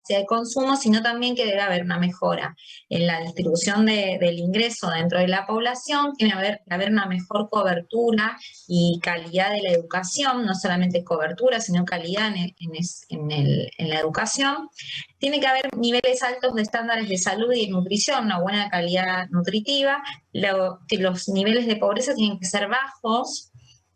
de consumo, sino también que debe haber una mejora en la distribución del ingreso dentro de la población, tiene que haber una mejor cobertura y calidad de la educación, no solamente cobertura, sino calidad en la educación. Tiene que haber niveles altos de estándares de salud y nutrición, una buena calidad nutritiva, los niveles de pobreza tienen que ser bajos,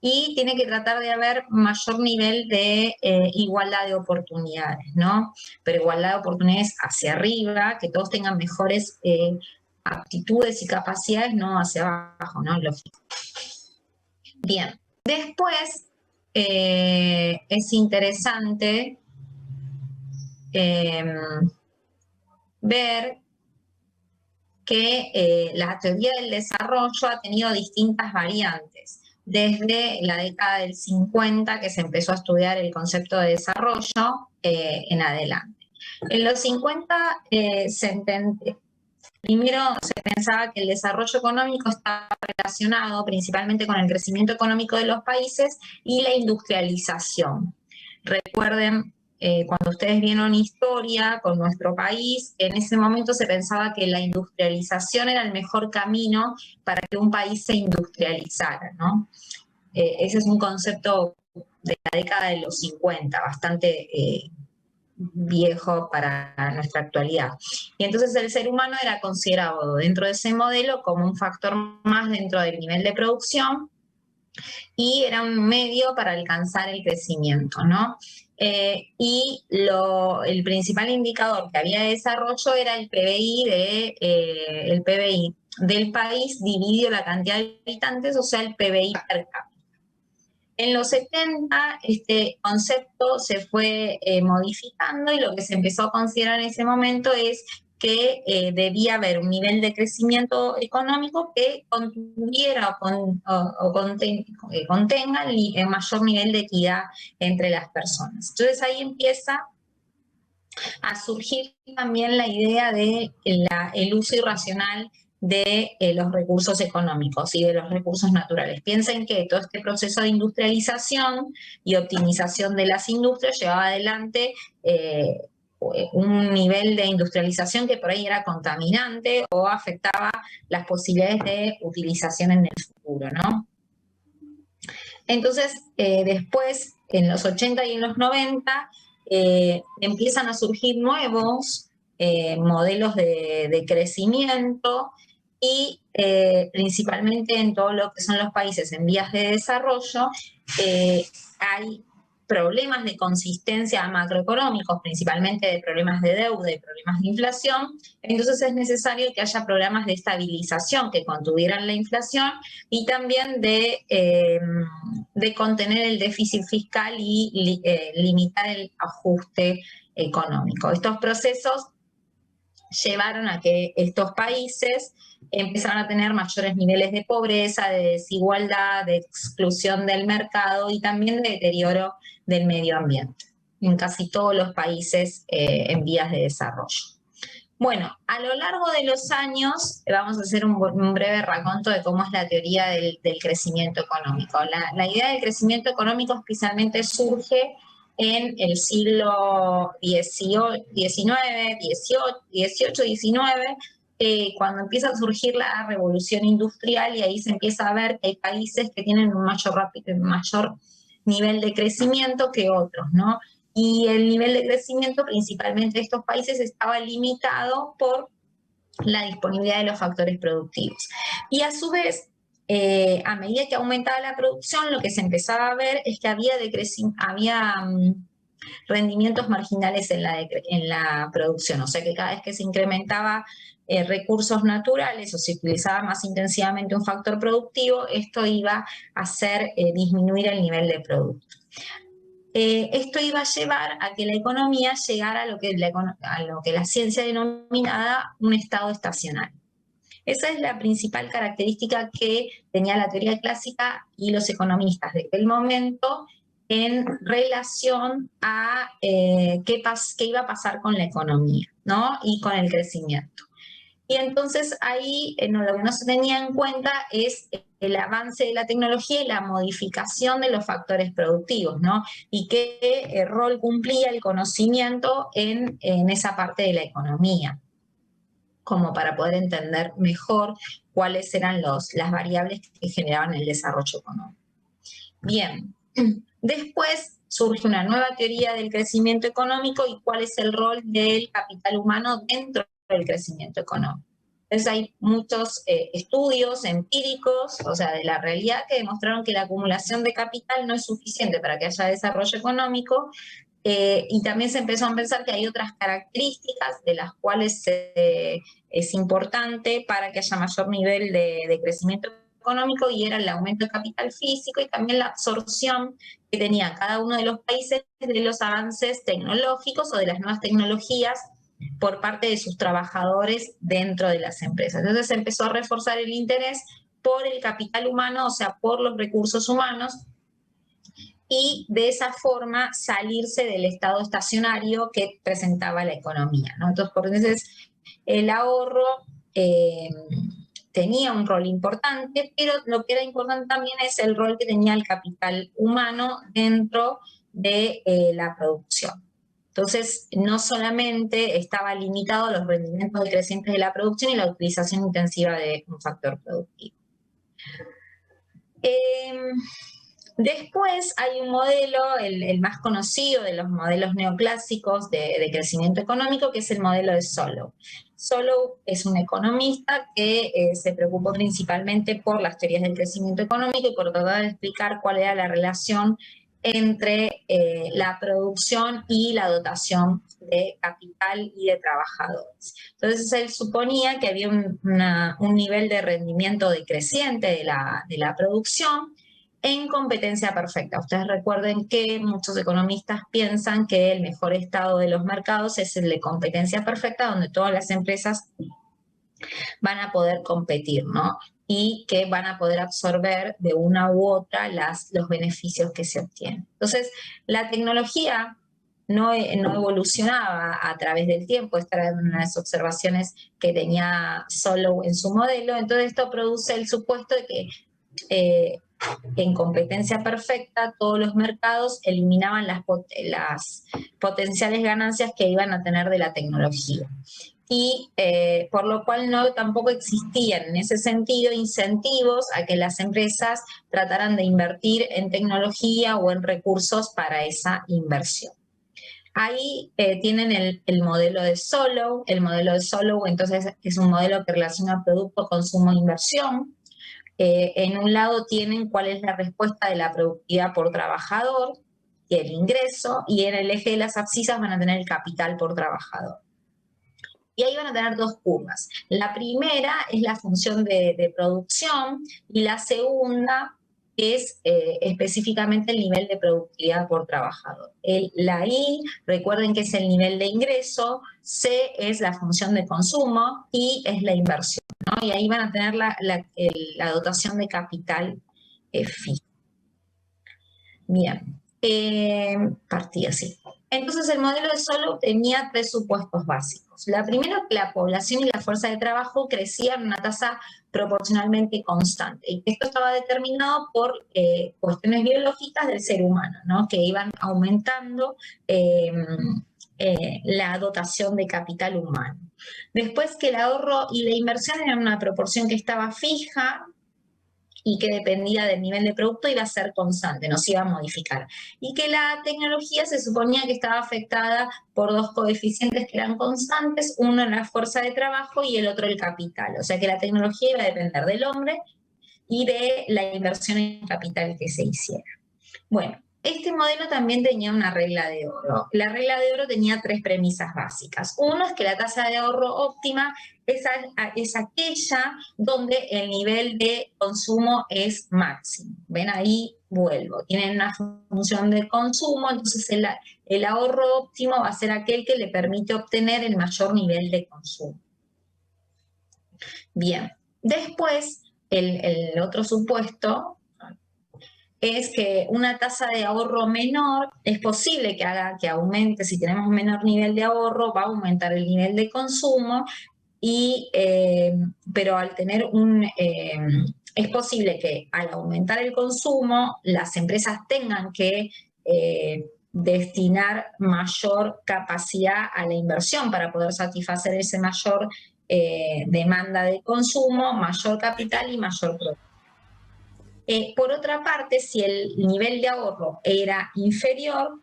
y tiene que tratar de haber mayor nivel de igualdad de oportunidades, ¿no? Pero igualdad de oportunidades hacia arriba, que todos tengan mejores aptitudes y capacidades, no hacia abajo, ¿no? Lógico. Bien, después es interesante ver que la teoría del desarrollo ha tenido distintas variantes. Desde la década del 50, que se empezó a estudiar el concepto de desarrollo, en adelante. En los 50 primero se pensaba que el desarrollo económico estaba relacionado principalmente con el crecimiento económico de los países y la industrialización. Recuerden, cuando ustedes vieron historia con nuestro país, en ese momento se pensaba que la industrialización era el mejor camino para que un país se industrializara, ¿no? Ese es un concepto de la década de los 50, bastante viejo para nuestra actualidad. Y entonces el ser humano era considerado dentro de ese modelo como un factor más dentro del nivel de producción, y era un medio para alcanzar el crecimiento, ¿no? El principal indicador que había de desarrollo era el PBI del país dividido la cantidad de habitantes, o sea, el PBI per cápita. En los 70 este concepto se fue modificando, y lo que se empezó a considerar en ese momento es que debía haber un nivel de crecimiento económico que contuviera o contenga el mayor nivel de equidad entre las personas. Entonces ahí empieza a surgir también la idea de el uso irracional de los recursos económicos y de los recursos naturales. Piensen que todo este proceso de industrialización y optimización de las industrias llevaba adelante un nivel de industrialización que por ahí era contaminante o afectaba las posibilidades de utilización en el futuro, ¿no? Entonces, después, en los 80 y en los 90, empiezan a surgir nuevos modelos de crecimiento, y principalmente en todo lo que son los países en vías de desarrollo, hay problemas de consistencia macroeconómicos, principalmente de problemas de deuda y problemas de inflación. Entonces es necesario que haya programas de estabilización que contuvieran la inflación, y también de contener el déficit fiscal y limitar el ajuste económico. Estos procesos llevaron a que estos países empezaron a tener mayores niveles de pobreza, de desigualdad, de exclusión del mercado y también de deterioro del medio ambiente en casi todos los países en vías de desarrollo. Bueno, a lo largo de los años vamos a hacer un breve raconto de cómo es la teoría del crecimiento económico. La idea del crecimiento económico especialmente surge en el siglo XIX, XVIII, XIX, cuando empieza a surgir la revolución industrial, y ahí se empieza a ver que hay países que tienen un mayor nivel de crecimiento que otros, ¿no? Y el nivel de crecimiento principalmente de estos países estaba limitado por la disponibilidad de los factores productivos. Y a su vez, a medida que aumentaba la producción, lo que se empezaba a ver es que había rendimientos marginales en la producción, o sea que cada vez que se incrementaba recursos naturales o se utilizaba más intensivamente un factor productivo, esto iba a hacer disminuir el nivel de producto. Esto iba a llevar a que la economía llegara a lo que la ciencia denominada un estado estacionario. Esa es la principal característica que tenía la teoría clásica y los economistas de aquel momento en relación a qué iba a pasar con la economía, ¿no? Y con el crecimiento. Y entonces ahí lo que no se tenía en cuenta es el avance de la tecnología y la modificación de los factores productivos, ¿no? Y qué rol cumplía el conocimiento en esa parte de la economía, como para poder entender mejor cuáles eran las variables que generaban el desarrollo económico. Bien, después surge una nueva teoría del crecimiento económico y cuál es el rol del capital humano dentro del crecimiento económico. Entonces hay muchos estudios empíricos, o sea, de la realidad, que demostraron que la acumulación de capital no es suficiente para que haya desarrollo económico, y también se empezó a pensar que hay otras características de las cuales es importante para que haya mayor nivel de crecimiento económico, y era el aumento de capital físico y también la absorción que tenía cada uno de los países de los avances tecnológicos o de las nuevas tecnologías por parte de sus trabajadores dentro de las empresas. Entonces se empezó a reforzar el interés por el capital humano, o sea, por los recursos humanos, y de esa forma salirse del estado estacionario que presentaba la economía, ¿no? Entonces, por veces el ahorro tenía un rol importante, pero lo que era importante también es el rol que tenía el capital humano dentro de la producción. Entonces, no solamente estaba limitado a los rendimientos decrecientes de la producción y la utilización intensiva de un factor productivo. Después hay un modelo, el más conocido de los modelos neoclásicos de crecimiento económico, que es el modelo de Solow. Solow es un economista que se preocupó principalmente por las teorías del crecimiento económico y por tratar de explicar cuál era la relación entre la producción y la dotación de capital y de trabajadores. Entonces él suponía que había un nivel de rendimiento decreciente de la producción en competencia perfecta. Ustedes recuerden que muchos economistas piensan que el mejor estado de los mercados es el de competencia perfecta, donde todas las empresas van a poder competir, ¿no? Y que van a poder absorber de una u otra los beneficios que se obtienen. Entonces, la tecnología no evolucionaba a través del tiempo. Esta era una de las observaciones que tenía Solow en su modelo. Entonces, esto produce el supuesto de que en competencia perfecta todos los mercados eliminaban las potenciales ganancias que iban a tener de la tecnología. Y por lo cual tampoco existían en ese sentido incentivos a que las empresas trataran de invertir en tecnología o en recursos para esa inversión. Ahí tienen el modelo de Solow. El modelo de Solow entonces es un modelo que relaciona producto, consumo e inversión. En un lado tienen cuál es la respuesta de la productividad por trabajador y el ingreso, y en el eje de las abscisas van a tener el capital por trabajador. Y ahí van a tener dos curvas. La primera es la función de producción y la segunda es específicamente el nivel de productividad por trabajador. La I, recuerden que es el nivel de ingreso, C es la función de consumo y es la inversión, ¿no? Y ahí van a tener la dotación de capital fijo. Bien, partí así. Entonces el modelo de Solow tenía tres supuestos básicos. La primera, que la población y la fuerza de trabajo crecían en una tasa proporcionalmente constante, y esto estaba determinado por cuestiones biológicas del ser humano, ¿no? Que iban aumentando la dotación de capital humano. Después, que el ahorro y la inversión eran una proporción que estaba fija y que dependía del nivel de producto, iba a ser constante, no se iba a modificar. Y que la tecnología se suponía que estaba afectada por dos coeficientes que eran constantes, uno en la fuerza de trabajo y el otro el capital. O sea que la tecnología iba a depender del hombre y de la inversión en capital que se hiciera. Bueno, este modelo también tenía una regla de oro. La regla de oro tenía tres premisas básicas. Uno es que la tasa de ahorro óptima es aquella donde el nivel de consumo es máximo. ¿Ven? Ahí vuelvo. Tienen una función de consumo, entonces el ahorro óptimo va a ser aquel que le permite obtener el mayor nivel de consumo. Bien, después el otro supuesto es que una tasa de ahorro menor es posible que haga que aumente. Si tenemos un menor nivel de ahorro, va a aumentar el nivel de consumo, pero al tener es posible que al aumentar el consumo, las empresas tengan que destinar mayor capacidad a la inversión para poder satisfacer ese mayor demanda de consumo, mayor capital y mayor producto. Por otra parte, si el nivel de ahorro era inferior,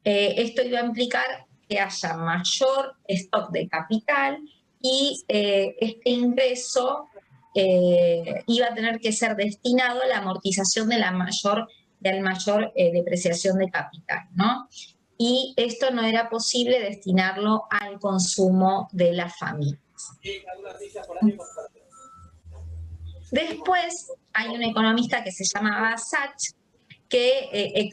esto iba a implicar que haya mayor stock de capital y este ingreso iba a tener que ser destinado a la amortización de la mayor depreciación de capital, ¿no? Y esto no era posible destinarlo al consumo de las familias. Después hay un economista que se llamaba Sachs que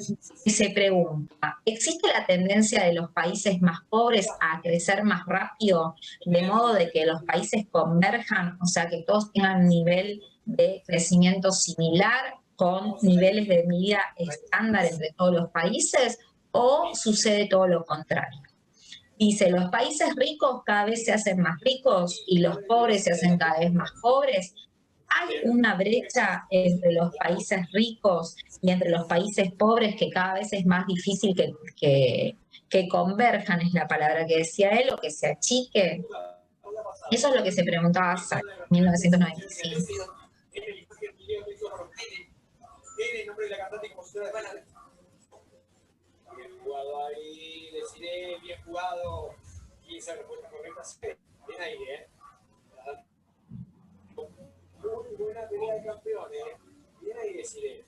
se pregunta, ¿existe la tendencia de los países más pobres a crecer más rápido, de modo de que los países converjan, o sea, que todos tengan un nivel de crecimiento similar, con niveles de vida estándar entre todos los países, o sucede todo lo contrario? Dice, los países ricos cada vez se hacen más ricos y los pobres se hacen cada vez más pobres. Hay una brecha entre los países ricos y entre los países pobres que cada vez es más difícil que converjan, es la palabra que decía él, o que se achique. Eso es lo que se preguntaba Sachs en 1995. Bien jugado ahí, Desiree, bien jugado. 15 respuestas correctas. Bien ahí, Muy buena pelea de campeones. Bien ahí, Desiree.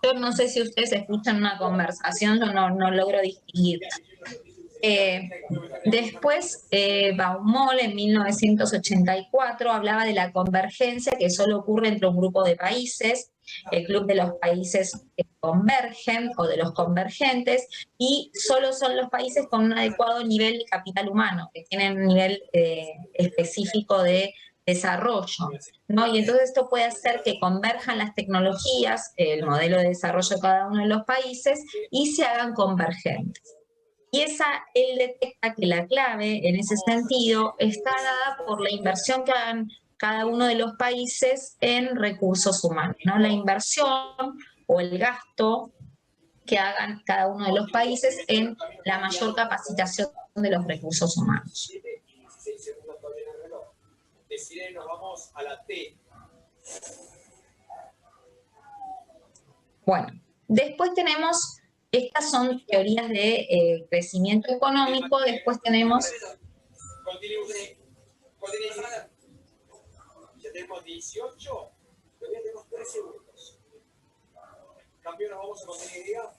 Yo no sé si ustedes escuchan una conversación, yo no logro distinguir. Después, Baumol en 1984 hablaba de la convergencia que solo ocurre entre un grupo de países, el Club de los Países que convergen o de los convergentes, y solo son los países con un adecuado nivel de capital humano, que tienen un nivel específico de desarrollo, ¿no? Y entonces esto puede hacer que converjan las tecnologías, el modelo de desarrollo de cada uno de los países, y se hagan convergentes. Y él detecta que la clave en ese sentido está dada por la inversión que hagan cada uno de los países en recursos humanos, ¿no? La inversión o el gasto que hagan cada uno de los países en la mayor capacitación de los recursos humanos. Deciré, nos vamos a la T. Bueno, después tenemos, estas son teorías de crecimiento económico, después tenemos... Ya tenemos 18, todavía tenemos 3 segundos. Campeón, nos vamos a continuidad.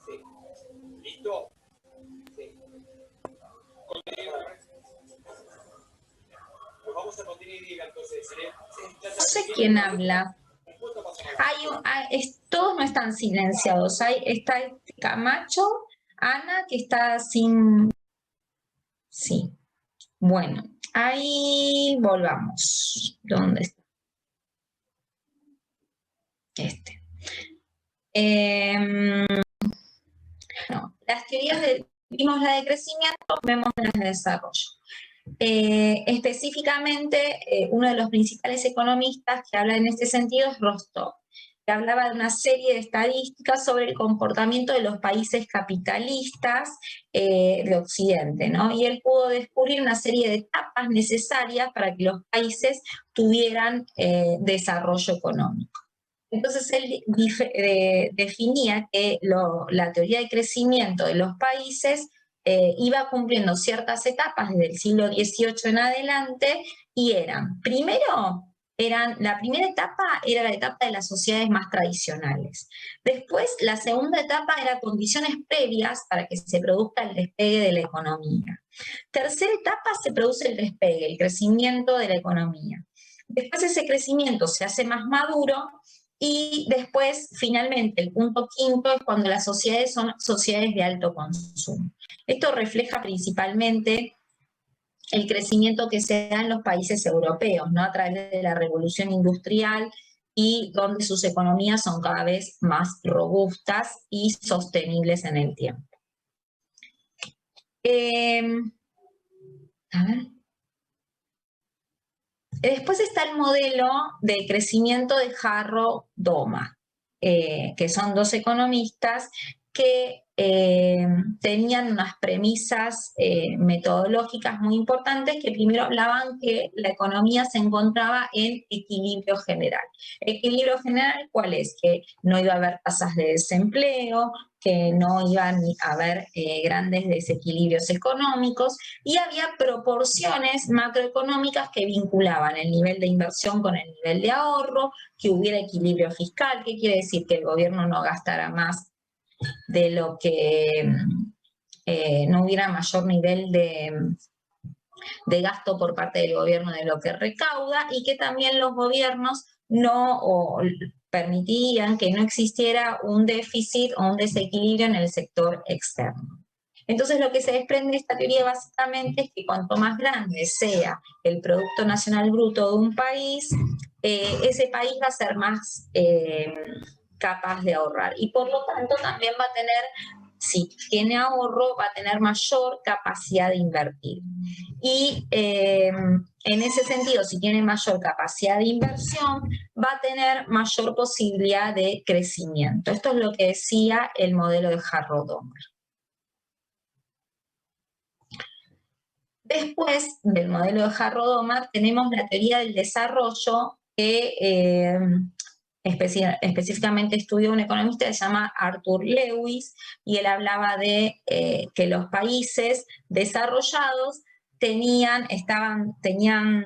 Sí. ¿Listo? Sí. Nos vamos a continuidad entonces. No sé quién habla. Todos no están silenciados. Está Camacho, Ana, que está sin... Sí. Bueno, ahí volvamos. ¿Dónde está? No, las teorías vimos la de crecimiento, vemos las de desarrollo. Específicamente, uno de los principales economistas que habla en este sentido es Rostov, que hablaba de una serie de estadísticas sobre el comportamiento de los países capitalistas de Occidente, ¿no? Y él pudo descubrir una serie de etapas necesarias para que los países tuvieran desarrollo económico. Entonces él definía que la teoría de crecimiento de los países iba cumpliendo ciertas etapas desde el siglo XVIII en adelante y la primera etapa era la etapa de las sociedades más tradicionales. Después, la segunda etapa era condiciones previas para que se produzca el despegue de la economía. Tercera etapa, se produce el despegue, el crecimiento de la economía. Después ese crecimiento se hace más maduro y después, finalmente, el punto quinto es cuando las sociedades son sociedades de alto consumo. Esto refleja principalmente el crecimiento que se da en los países europeos, ¿no? A través de la revolución industrial y donde sus economías son cada vez más robustas y sostenibles en el tiempo. A ver. Después está el modelo de crecimiento de Harrod-Domar, que son dos economistas que tenían unas premisas metodológicas muy importantes, que primero hablaban que la economía se encontraba en equilibrio general. ¿Equilibrio general cuál es? Que no iba a haber tasas de desempleo, que no iban a haber grandes desequilibrios económicos, y había proporciones macroeconómicas que vinculaban el nivel de inversión con el nivel de ahorro, que hubiera equilibrio fiscal. ¿Qué quiere decir? Que el gobierno no gastara más de lo que no hubiera mayor nivel de gasto por parte del gobierno de lo que recauda, y que también los gobiernos no permitían que no existiera un déficit o un desequilibrio en el sector externo. Entonces, lo que se desprende de esta teoría básicamente es que cuanto más grande sea el Producto Nacional Bruto de un país, ese país va a ser más capaz de ahorrar, y por lo tanto también va a tener, si tiene ahorro, va a tener mayor capacidad de invertir. Y en ese sentido, si tiene mayor capacidad de inversión, va a tener mayor posibilidad de crecimiento. Esto es lo que decía el modelo de Harrod-Domar. Después del modelo de Harrod-Domar tenemos la teoría del desarrollo, que específicamente estudió un economista que se llama Arthur Lewis, y él hablaba de que los países desarrollados tenían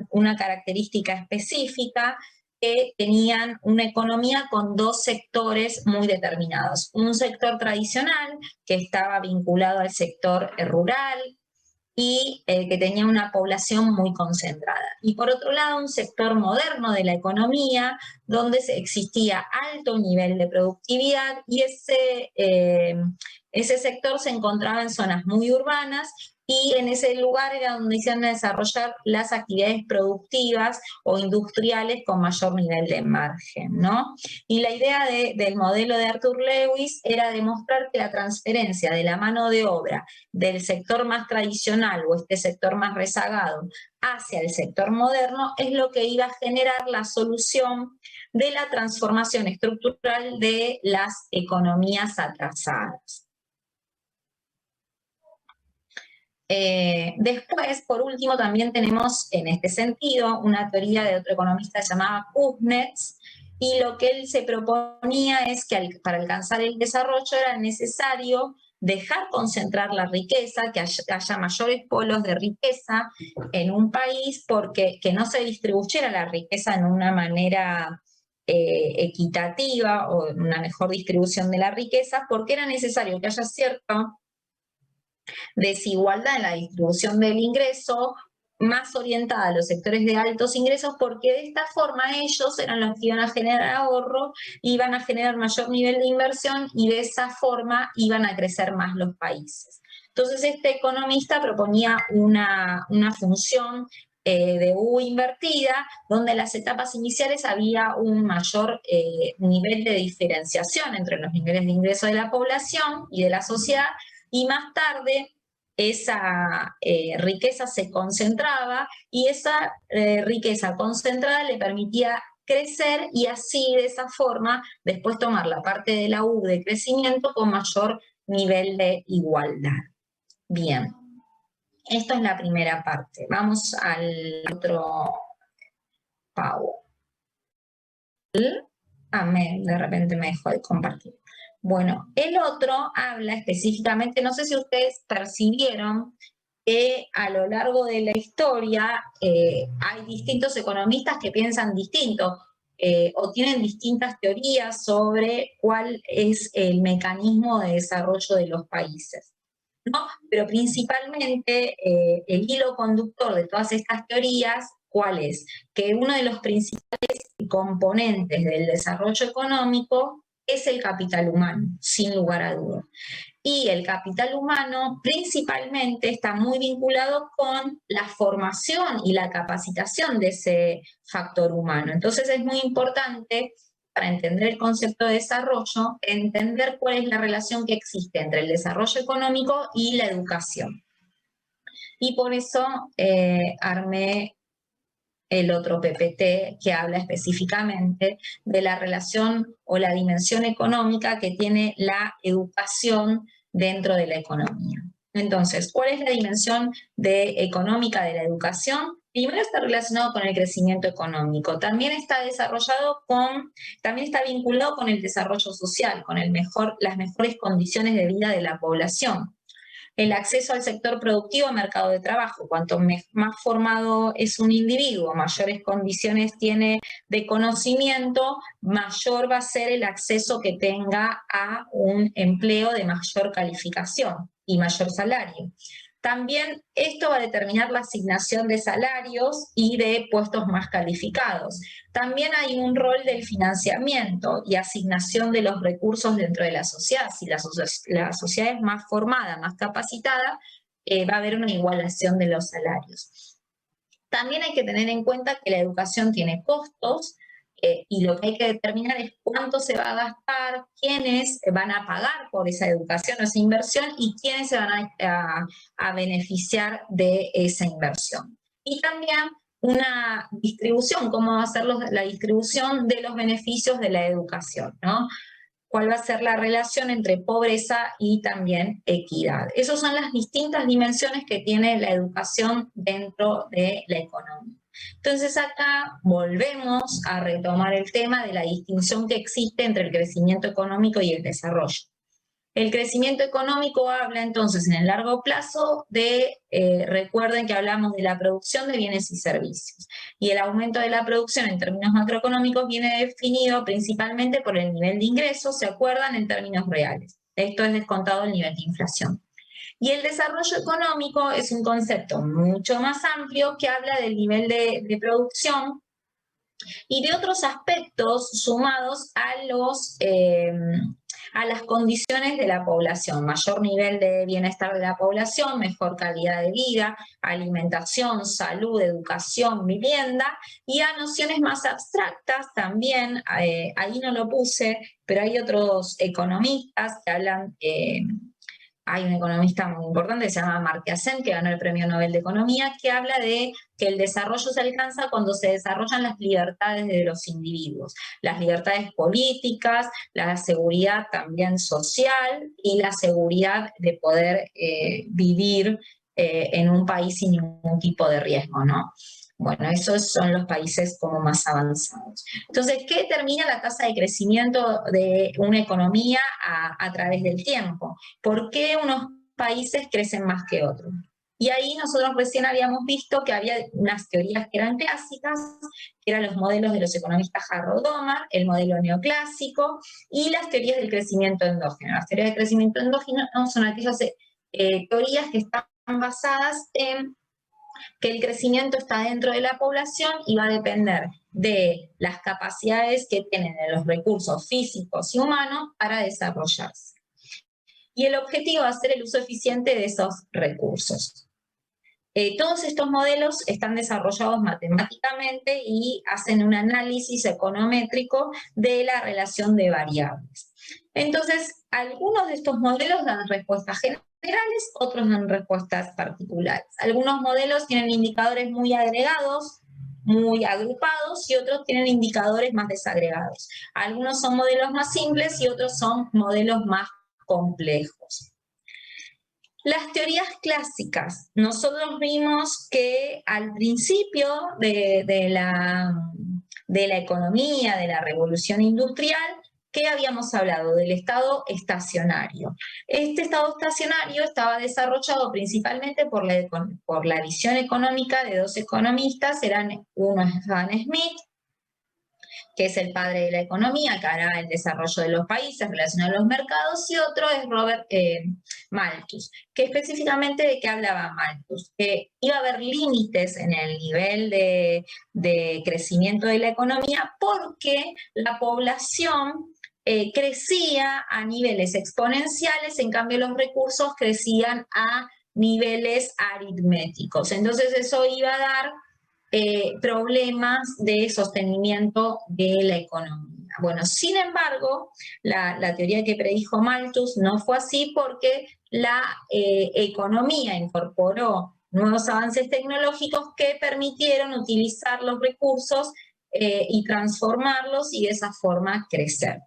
una característica específica, que tenían una economía con dos sectores muy determinados. Un sector tradicional, que estaba vinculado al sector rural, y que tenía una población muy concentrada. Y por otro lado, un sector moderno de la economía, donde existía alto nivel de productividad, y ese sector se encontraba en zonas muy urbanas, y en ese lugar era donde se iban a desarrollar las actividades productivas o industriales con mayor nivel de margen, ¿no? Y la idea del modelo de Arthur Lewis era demostrar que la transferencia de la mano de obra del sector más tradicional o este sector más rezagado hacia el sector moderno es lo que iba a generar la solución de la transformación estructural de las economías atrasadas. Después, por último, también tenemos en este sentido una teoría de otro economista llamado Kuznets, y lo que él se proponía es que para alcanzar el desarrollo era necesario dejar concentrar la riqueza, que haya mayores polos de riqueza en un país, porque que no se distribuyera la riqueza en una manera equitativa o una mejor distribución de la riqueza, porque era necesario que haya cierto desigualdad en la distribución del ingreso, más orientada a los sectores de altos ingresos, porque de esta forma ellos eran los que iban a generar ahorro, iban a generar mayor nivel de inversión, y de esa forma iban a crecer más los países. Entonces, este economista proponía una función de U invertida, donde en las etapas iniciales había un mayor nivel de diferenciación entre los niveles de ingreso de la población y de la sociedad, y más tarde esa riqueza se concentraba, y esa riqueza concentrada le permitía crecer, y así de esa forma después tomar la parte de la U de crecimiento con mayor nivel de igualdad. Bien, esto es la primera parte. Vamos al otro PowerPoint. De repente me dejó de compartir. Bueno, el otro habla específicamente, no sé si ustedes percibieron que a lo largo de la historia hay distintos economistas que piensan distinto o tienen distintas teorías sobre cuál es el mecanismo de desarrollo de los países, ¿no? Pero principalmente el hilo conductor de todas estas teorías, ¿cuál es? Que uno de los principales componentes del desarrollo económico es el capital humano, sin lugar a dudas. Y el capital humano principalmente está muy vinculado con la formación y la capacitación de ese factor humano. Entonces es muy importante, para entender el concepto de desarrollo, entender cuál es la relación que existe entre el desarrollo económico y la educación. Y por eso armé el otro PPT que habla específicamente de la relación o la dimensión económica que tiene la educación dentro de la economía. Entonces, ¿cuál es la dimensión económica de la educación? Primero está relacionado con el crecimiento económico, también está también está vinculado con el desarrollo social, con las mejores condiciones de vida de la población. El acceso al sector productivo, mercado de trabajo. Cuanto más formado es un individuo, mayores condiciones tiene de conocimiento, mayor va a ser el acceso que tenga a un empleo de mayor calificación y mayor salario. También esto va a determinar la asignación de salarios y de puestos más calificados. También hay un rol del financiamiento y asignación de los recursos dentro de la sociedad. Si la sociedad es más formada, más capacitada, va a haber una igualación de los salarios. También hay que tener en cuenta que la educación tiene costos, y lo que hay que determinar es cuánto se va a gastar, quiénes van a pagar por esa educación o esa inversión y quiénes se van a beneficiar de esa inversión. Y también una distribución, cómo va a ser la distribución de los beneficios de la educación, ¿no? Cuál va a ser la relación entre pobreza y también equidad. Esas son las distintas dimensiones que tiene la educación dentro de la economía. Entonces acá volvemos a retomar el tema de la distinción que existe entre el crecimiento económico y el desarrollo. El crecimiento económico habla entonces en el largo plazo recuerden que hablamos de la producción de bienes y servicios, y el aumento de la producción en términos macroeconómicos viene definido principalmente por el nivel de ingresos, ¿se acuerdan? En términos reales. Esto es descontado el nivel de inflación. Y el desarrollo económico es un concepto mucho más amplio que habla del nivel de producción y de otros aspectos sumados a las condiciones de la población, mayor nivel de bienestar de la población, mejor calidad de vida, alimentación, salud, educación, vivienda, y a nociones más abstractas también, ahí no lo puse, pero hay otros economistas que hablan. Hay un economista muy importante que se llama Amartya Sen, que ganó el Premio Nobel de Economía, que habla de que el desarrollo se alcanza cuando se desarrollan las libertades de los individuos, las libertades políticas, la seguridad también social y la seguridad de poder vivir en un país sin ningún tipo de riesgo, ¿no? Bueno, esos son los países como más avanzados. Entonces, ¿qué determina la tasa de crecimiento de una economía a través del tiempo? ¿Por qué unos países crecen más que otros? Y ahí nosotros recién habíamos visto que había unas teorías que eran clásicas, que eran los modelos de los economistas Harrod-Domar, el modelo neoclásico, y las teorías del crecimiento endógeno. Las teorías del crecimiento endógeno son aquellas teorías que están basadas en que el crecimiento está dentro de la población y va a depender de las capacidades que tienen de los recursos físicos y humanos para desarrollarse. Y el objetivo va a ser el uso eficiente de esos recursos. Todos estos modelos están desarrollados matemáticamente y hacen un análisis econométrico de la relación de variables. Entonces, algunos de estos modelos dan respuestas generales, otros dan respuestas particulares. Algunos modelos tienen indicadores muy agregados, muy agrupados, y otros tienen indicadores más desagregados. Algunos son modelos más simples y otros son modelos más complejos. Las teorías clásicas. Nosotros vimos que al principio de la economía, de la revolución industrial, ¿qué habíamos hablado? Del estado estacionario. Este estado estacionario estaba desarrollado principalmente por la visión económica de dos economistas, uno es Adam Smith, que es el padre de la economía, que hará el desarrollo de los países relacionado a los mercados, y otro es Robert Malthus, que específicamente de qué hablaba Malthus, que iba a haber límites en el nivel de crecimiento de la economía porque la población crecía a niveles exponenciales, en cambio los recursos crecían a niveles aritméticos. Entonces eso iba a dar problemas de sostenimiento de la economía. Bueno, sin embargo, la teoría que predijo Malthus no fue así porque la economía incorporó nuevos avances tecnológicos que permitieron utilizar los recursos y transformarlos y de esa forma crecer.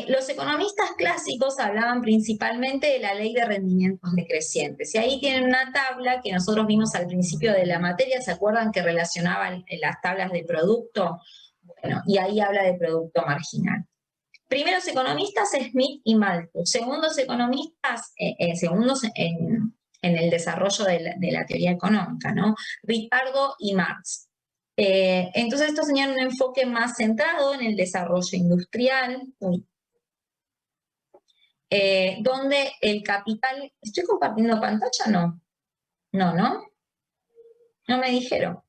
Los economistas clásicos hablaban principalmente de la ley de rendimientos decrecientes. Y ahí tienen una tabla que nosotros vimos al principio de la materia, ¿se acuerdan que relacionaban las tablas de producto? Bueno, y ahí habla de producto marginal. Primeros economistas, Smith y Malthus. Segundos economistas, segundos en el desarrollo de la teoría económica, ¿no? Ricardo y Marx. Entonces estos tenían un enfoque más centrado en el desarrollo industrial, donde el capital... ¿Estoy compartiendo pantalla? No. No, ¿no? No me dijeron.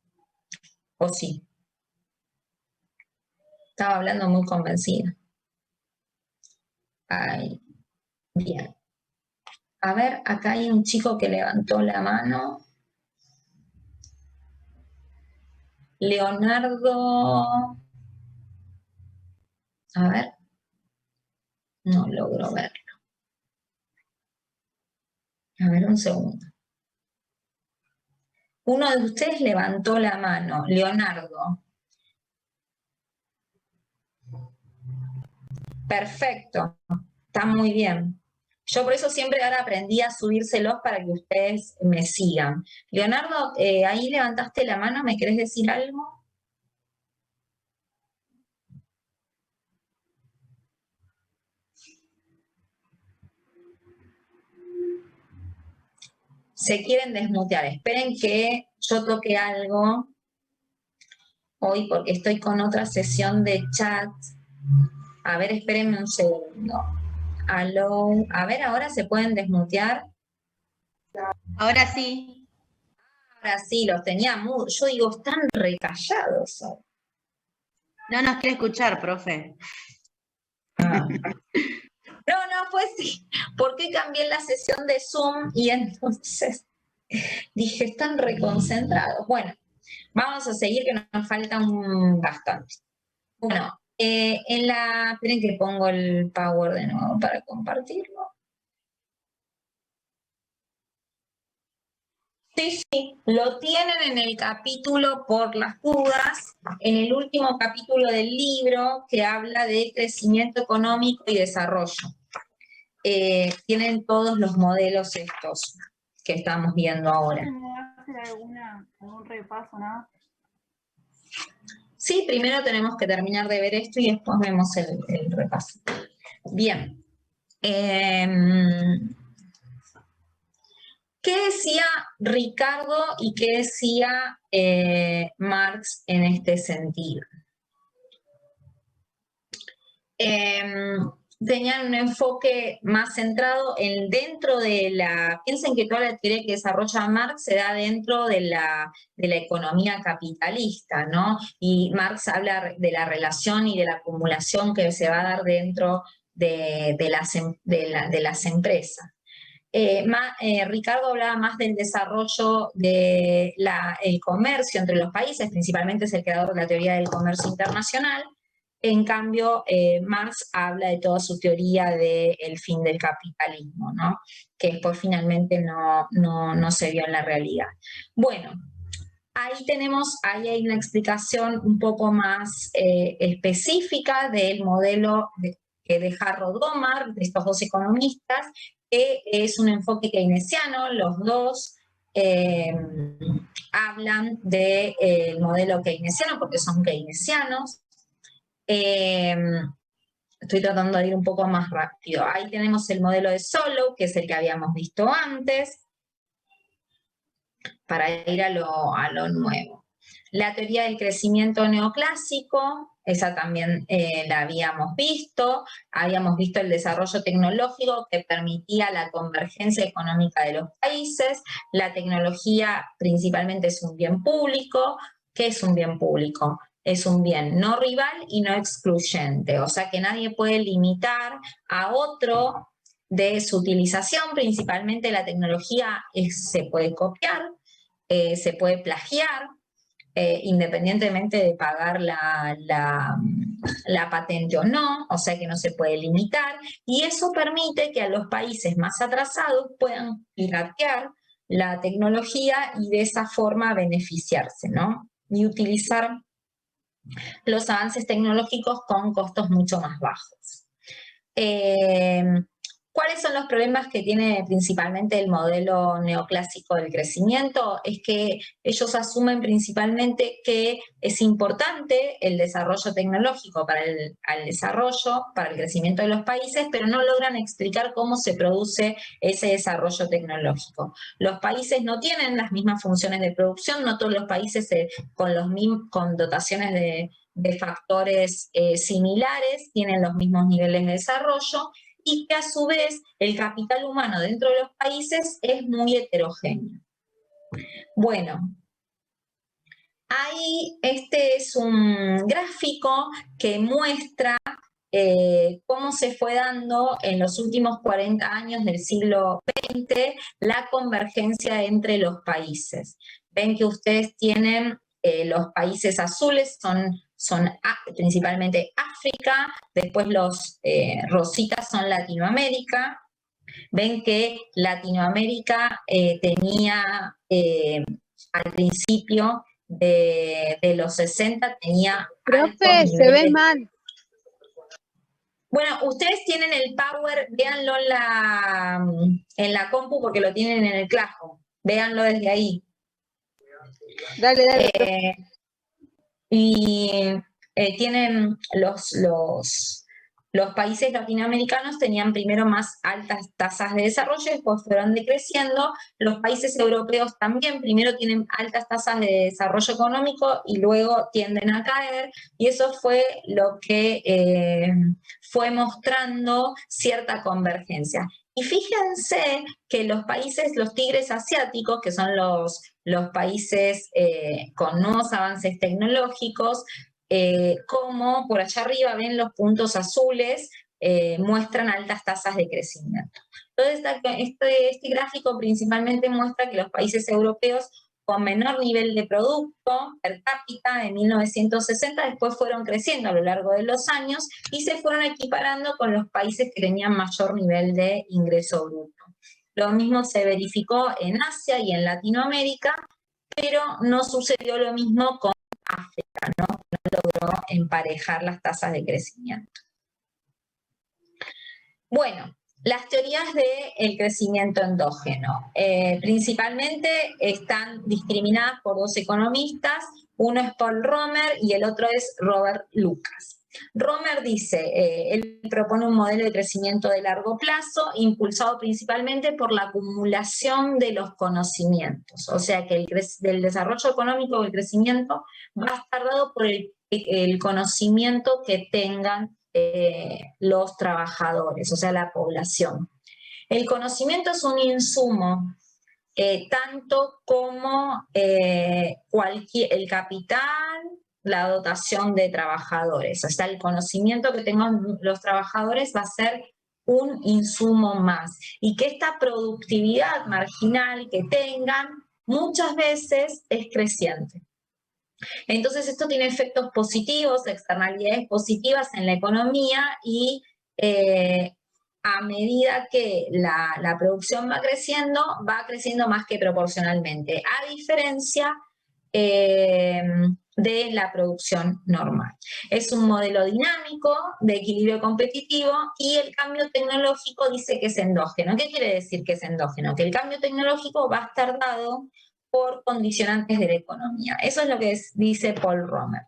¿O sí? Estaba hablando muy convencida. Ay, bien. A ver, acá hay un chico que levantó la mano. Leonardo... A ver. No logro verlo. A ver, un segundo. Uno de ustedes levantó la mano. Leonardo. Perfecto. Está muy bien. Yo por eso siempre ahora aprendí a subírselos para que ustedes me sigan. Leonardo, ahí levantaste la mano, ¿me querés decir algo? Se quieren desmutear. Esperen que yo toque algo hoy porque estoy con otra sesión de chat. A ver, espérenme un segundo. Aló. A ver, ahora se pueden desmutear. Ahora sí. Ahora sí, los tenía mudos. Yo digo, están recallados. No nos quiere escuchar, profe. Ah. No, fue así. ¿Por qué cambié la sesión de Zoom? Y entonces dije, están reconcentrados. Bueno, vamos a seguir que nos faltan bastante. Bueno, esperen que pongo el Power de nuevo para compartirlo. Sí, lo tienen en el capítulo por las dudas, en el último capítulo del libro que habla de crecimiento económico y desarrollo. Tienen todos los modelos estos que estamos viendo ahora. ¿No hacer algún repaso, nada? Sí, primero tenemos que terminar de ver esto y después vemos el repaso. Bien. ¿Qué decía Ricardo y qué decía Marx en este sentido? Tenían un enfoque más centrado en dentro de la... Piensen que toda la teoría que desarrolla Marx se da dentro de la economía capitalista, ¿no? Y Marx habla de la relación y de la acumulación que se va a dar dentro de las empresas. Ricardo hablaba más del desarrollo del comercio entre los países, principalmente es el creador de la teoría del comercio internacional. En cambio, Marx habla de toda su teoría del fin del capitalismo, ¿no? Que después finalmente no se vio en la realidad. Bueno, ahí hay una explicación un poco más específica del modelo de Harrod-Domar, de estos dos economistas, que es un enfoque keynesiano. Los dos hablan del modelo keynesiano porque son keynesianos. Estoy tratando de ir un poco más rápido. Ahí tenemos el modelo de Solow, que es el que habíamos visto antes, para ir a lo nuevo. La teoría del crecimiento neoclásico, esa también la habíamos visto el desarrollo tecnológico que permitía la convergencia económica de los países. La tecnología principalmente es un bien público. ¿Qué es un bien público? Es un bien no rival y no excluyente, o sea que nadie puede limitar a otro de su utilización. Principalmente la tecnología se puede copiar, se puede plagiar, independientemente de pagar la patente o no, o sea que no se puede limitar, y eso permite que a los países más atrasados puedan piratear la tecnología y de esa forma beneficiarse, ¿no? Y utilizar los avances tecnológicos con costos mucho más bajos. ¿Cuáles son los problemas que tiene principalmente el modelo neoclásico del crecimiento? Es que ellos asumen principalmente que es importante el desarrollo tecnológico para el desarrollo, para el crecimiento de los países, pero no logran explicar cómo se produce ese desarrollo tecnológico. Los países no tienen las mismas funciones de producción, no todos los países con dotaciones de factores similares tienen los mismos niveles de desarrollo, y que a su vez el capital humano dentro de los países es muy heterogéneo. Bueno, ahí este es un gráfico que muestra cómo se fue dando en los últimos 40 años del siglo XX la convergencia entre los países. Ven que ustedes tienen los países azules, son principalmente África, después los rositas son Latinoamérica. Ven que Latinoamérica tenía al principio de los 60 tenía Profe, se ve mal. Bueno, ustedes tienen el Power, véanlo en la compu porque lo tienen en el Classroom. Véanlo desde ahí. Dale, dale. Y tienen los países latinoamericanos tenían primero más altas tasas de desarrollo, después fueron decreciendo. Los países europeos también primero tienen altas tasas de desarrollo económico y luego tienden a caer, y eso fue lo que fue mostrando cierta convergencia. Y fíjense que los países, los tigres asiáticos, que son los países con nuevos avances tecnológicos, como por allá arriba ven los puntos azules, muestran altas tasas de crecimiento. Entonces, este gráfico principalmente muestra que los países europeos con menor nivel de producto per cápita en 1960 después fueron creciendo a lo largo de los años y se fueron equiparando con los países que tenían mayor nivel de ingreso bruto. Lo mismo se verificó en Asia y en Latinoamérica, pero no sucedió lo mismo con África, ¿no? No logró emparejar las tasas de crecimiento. Bueno, las teorías del crecimiento endógeno. Principalmente están discriminadas por dos economistas, uno es Paul Romer y el otro es Robert Lucas. Romer dice, él propone un modelo de crecimiento de largo plazo impulsado principalmente por la acumulación de los conocimientos, o sea que el desarrollo económico o el crecimiento va a estar dado por el conocimiento que tengan los trabajadores, o sea la población. El conocimiento es un insumo tanto como el capital, la dotación de trabajadores, o sea, el conocimiento que tengan los trabajadores va a ser un insumo más, y que esta productividad marginal que tengan muchas veces es creciente. Entonces esto tiene efectos positivos, externalidades positivas en la economía, y a medida que la producción va creciendo más que proporcionalmente, a diferencia de la producción normal. Es un modelo dinámico de equilibrio competitivo, y el cambio tecnológico dice que es endógeno. ¿Qué quiere decir que es endógeno? Que el cambio tecnológico va a estar dado por condicionantes de la economía. Eso es lo que dice Paul Romer.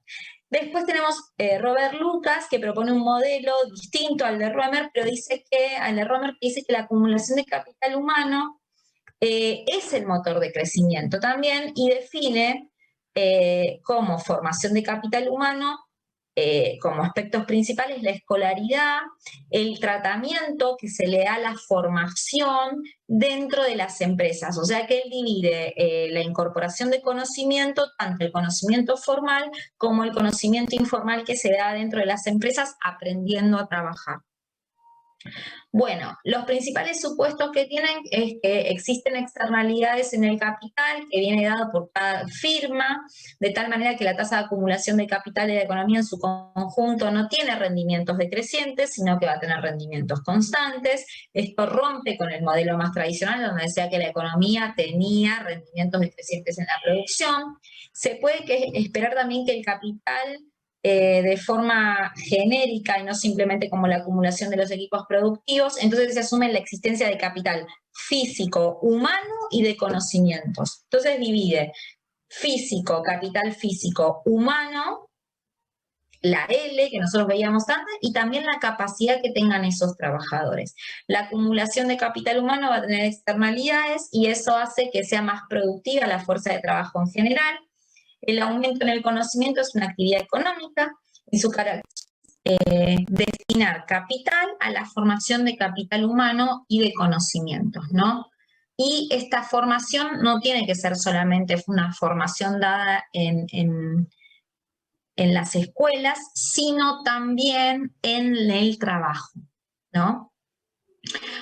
Después tenemos Robert Lucas, que propone un modelo distinto al de Romer, pero dice que la acumulación de capital humano es el motor de crecimiento también, y define como formación de capital humano, como aspectos principales, la escolaridad, el tratamiento que se le da a la formación dentro de las empresas. O sea que él divide la incorporación de conocimiento, tanto el conocimiento formal como el conocimiento informal que se da dentro de las empresas aprendiendo a trabajar. Bueno, los principales supuestos que tienen es que existen externalidades en el capital que viene dado por cada firma, de tal manera que la tasa de acumulación de capital de la economía en su conjunto no tiene rendimientos decrecientes, sino que va a tener rendimientos constantes. Esto rompe con el modelo más tradicional, donde decía que la economía tenía rendimientos decrecientes en la producción. Se puede esperar también que el capital de forma genérica y no simplemente como la acumulación de los equipos productivos, entonces se asume la existencia de capital físico, humano y de conocimientos. Entonces divide físico, capital físico, humano, la L que nosotros veíamos antes, y también la capacidad que tengan esos trabajadores. La acumulación de capital humano va a tener externalidades y eso hace que sea más productiva la fuerza de trabajo en general. El aumento en el conocimiento es una actividad económica y su carácter destinar capital a la formación de capital humano y de conocimientos, ¿no? Y esta formación no tiene que ser solamente una formación dada en las escuelas, sino también en el trabajo, ¿no?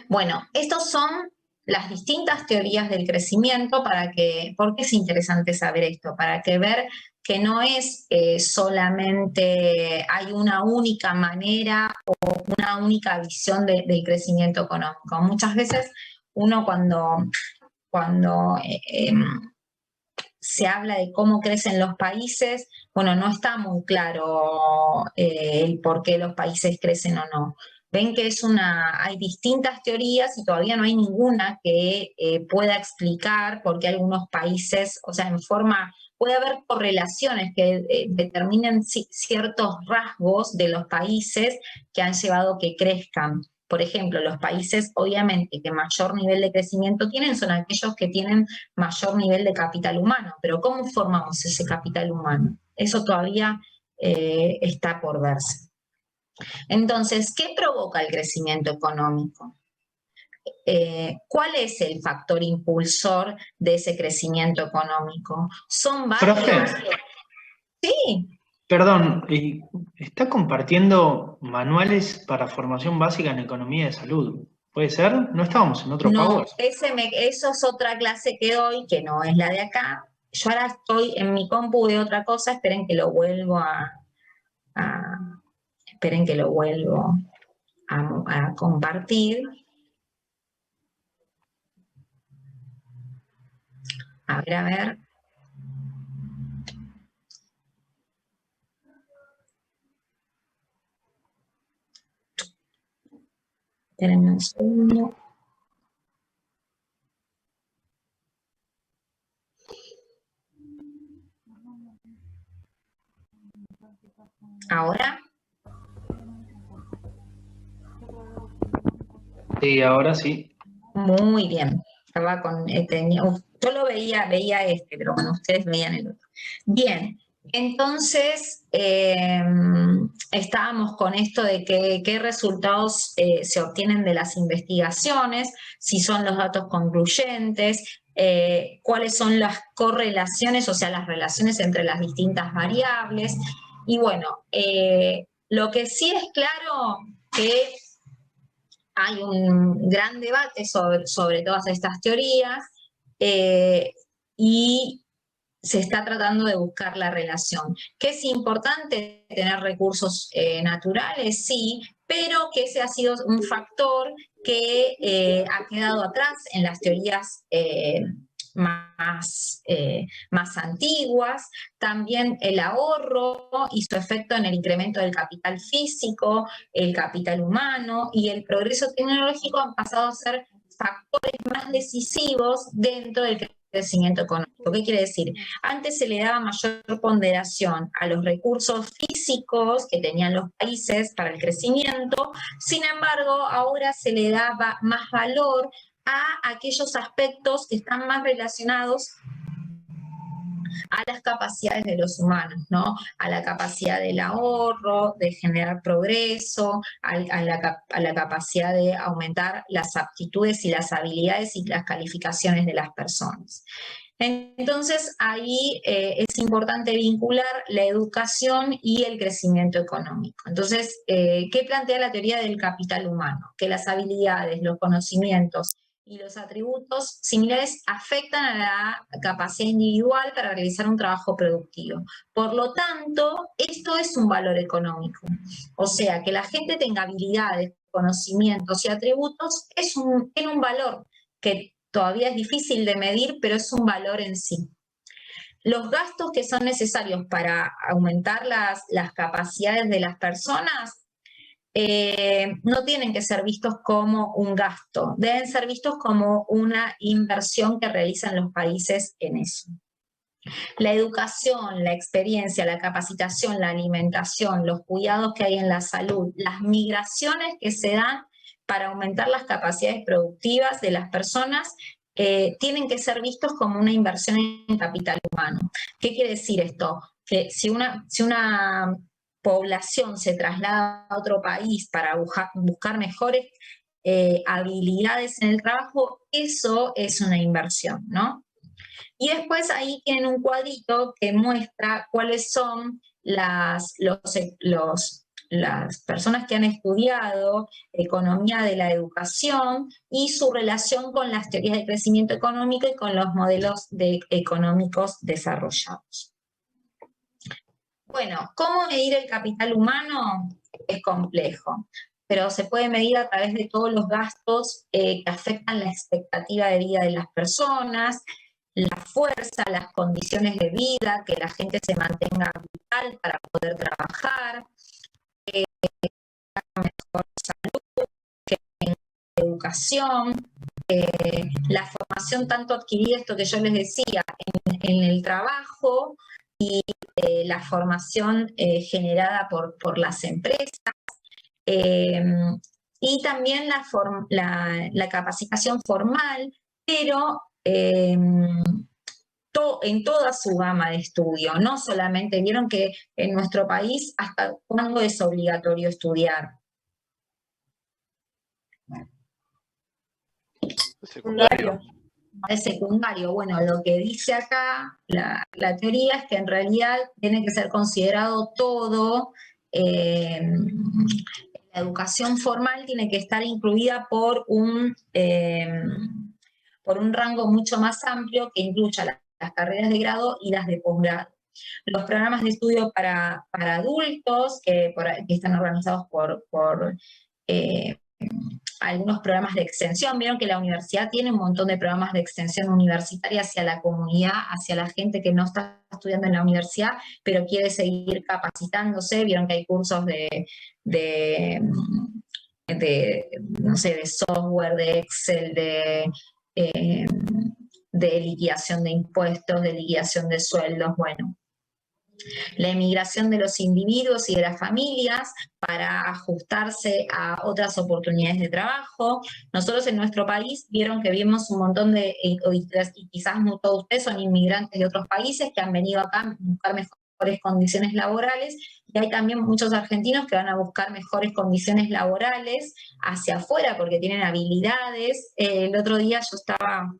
Bueno, estos son las distintas teorías del crecimiento ¿por qué es interesante saber esto? Para que ver que no es solamente hay una única manera o una única visión del crecimiento económico. Muchas veces uno cuando se habla de cómo crecen los países, bueno, no está muy claro el por qué los países crecen o no. Ven que hay distintas teorías y todavía no hay ninguna que pueda explicar por qué algunos países, o sea, puede haber correlaciones que determinen ciertos rasgos de los países que han llevado que crezcan. Por ejemplo, los países obviamente que mayor nivel de crecimiento tienen son aquellos que tienen mayor nivel de capital humano, pero ¿cómo formamos ese capital humano? Eso todavía está por verse. Entonces, ¿qué provoca el crecimiento económico? ¿Cuál es el factor impulsor de ese crecimiento económico? Son varios. Profe, Sí. perdón, ¿está compartiendo manuales para formación básica en economía de salud? ¿Puede ser? ¿No estábamos en otro No, Power? eso es otra clase que doy, que no es la de acá. Yo ahora estoy en mi compu de otra cosa, esperen que lo vuelvo esperen que lo vuelvo a compartir. A ver, a ver. Espérenme un segundo. ¿Ahora? Sí, ahora sí. Muy bien. Estaba yo lo veía pero bueno, ustedes veían el otro. Bien, entonces estábamos con esto de qué resultados se obtienen de las investigaciones, si son los datos concluyentes, cuáles son las correlaciones, o sea, las relaciones entre las distintas variables. Y bueno, lo que sí es claro que hay un gran debate sobre todas estas teorías y se está tratando de buscar la relación. Que es importante tener recursos naturales, sí, pero que ese ha sido un factor que ha quedado atrás en las teorías más antiguas. También el ahorro y su efecto en el incremento del capital físico, el capital humano y el progreso tecnológico han pasado a ser factores más decisivos dentro del crecimiento económico. ¿Qué quiere decir? Antes se le daba mayor ponderación a los recursos físicos que tenían los países para el crecimiento, sin embargo, ahora se le daba más valor a aquellos aspectos que están más relacionados a las capacidades de los humanos, ¿no? A la capacidad del ahorro, de generar progreso, a la capacidad de aumentar las aptitudes y las habilidades y las calificaciones de las personas. Entonces, ahí es importante vincular la educación y el crecimiento económico. Entonces, ¿qué plantea la teoría del capital humano? Que las habilidades, los conocimientos y los atributos similares afectan a la capacidad individual para realizar un trabajo productivo. Por lo tanto, esto es un valor económico. O sea, que la gente tenga habilidades, conocimientos y atributos tiene un valor que todavía es difícil de medir, pero es un valor en sí. Los gastos que son necesarios para aumentar las capacidades de las personas no tienen que ser vistos como un gasto, deben ser vistos como una inversión que realizan los países en eso. La educación, la experiencia, la capacitación, la alimentación, los cuidados que hay en la salud, las migraciones que se dan para aumentar las capacidades productivas de las personas, tienen que ser vistos como una inversión en capital humano. ¿Qué quiere decir esto? Que si una población se traslada a otro país para buscar mejores habilidades en el trabajo, eso es una inversión, ¿no? Y después ahí tienen un cuadrito que muestra cuáles son las personas que han estudiado economía de la educación y su relación con las teorías de crecimiento económico y con los modelos económicos desarrollados. Bueno, ¿cómo medir el capital humano? Es complejo, pero se puede medir a través de todos los gastos que afectan la expectativa de vida de las personas, la fuerza, las condiciones de vida, que la gente se mantenga vital para poder trabajar, mejor salud, que tenga educación, la formación tanto adquirida, esto que yo les decía, en el trabajo y la formación generada por las empresas, y también la capacitación formal, pero en toda su gama de estudio, no solamente, vieron que en nuestro país hasta cuándo es obligatorio estudiar. Secundario. Es secundario. Bueno, lo que dice acá la teoría es que en realidad tiene que ser considerado todo. La educación formal tiene que estar incluida por un rango mucho más amplio que incluya las carreras de grado y las de posgrado. Los programas de estudio para adultos que están organizados por algunos programas de extensión. Vieron que la universidad tiene un montón de programas de extensión universitaria hacia la comunidad, hacia la gente que no está estudiando en la universidad, pero quiere seguir capacitándose. Vieron que hay cursos no sé, de software, de Excel, de liquidación de impuestos, de liquidación de sueldos, bueno. La emigración de los individuos y de las familias para ajustarse a otras oportunidades de trabajo. Nosotros en nuestro país vieron que vimos un montón y quizás no todos ustedes son inmigrantes de otros países que han venido acá a buscar mejores condiciones laborales, y hay también muchos argentinos que van a buscar mejores condiciones laborales hacia afuera porque tienen habilidades. El otro día yo estaba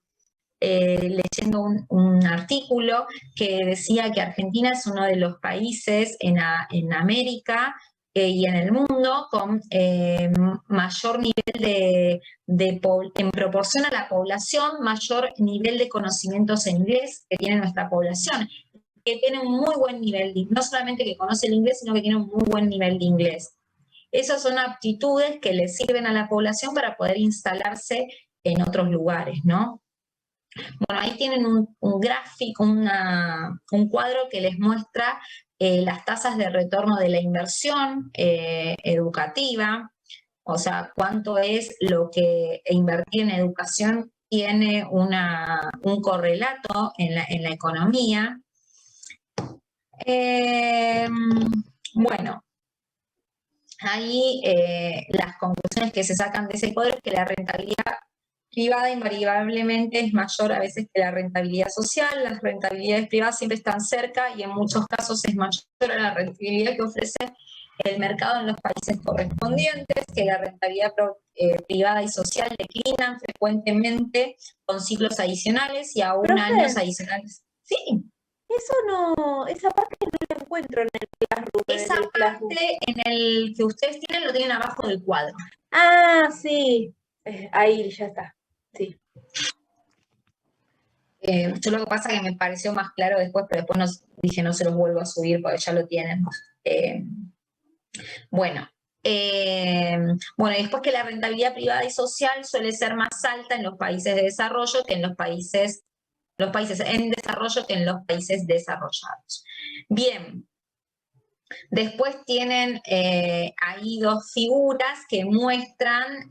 leyendo un artículo que decía que Argentina es uno de los países en América y en el mundo con mayor nivel en proporción a la población, mayor nivel de conocimientos en inglés que tiene nuestra población, que tiene un muy buen nivel, no solamente que conoce el inglés, sino que tiene un muy buen nivel de inglés. Esas son aptitudes que le sirven a la población para poder instalarse en otros lugares, ¿no? Bueno, ahí tienen un gráfico, un cuadro que les muestra las tasas de retorno de la inversión educativa, o sea, cuánto es lo que invertir en educación tiene un correlato en la economía. Bueno, ahí las conclusiones que se sacan de ese cuadro es que la rentabilidad privada invariablemente es mayor a veces que la rentabilidad social. Las rentabilidades privadas siempre están cerca y en muchos casos es mayor a la rentabilidad que ofrece el mercado en los países correspondientes, que la rentabilidad privada y social declinan frecuentemente con ciclos adicionales y aún Profe. años adicionales. Sí. Eso no, esa parte no la encuentro en el Classroom. Esa parte en el que ustedes tienen lo tienen abajo del cuadro. Ah, sí. Ahí ya está. Sí. Yo lo que pasa es que me pareció más claro después, pero después dije no se los vuelvo a subir porque ya lo tienen. Bueno, después que la rentabilidad privada y social suele ser más alta en los países de desarrollo que en los países en desarrollo que en los países desarrollados. Bien, después tienen ahí dos figuras que muestran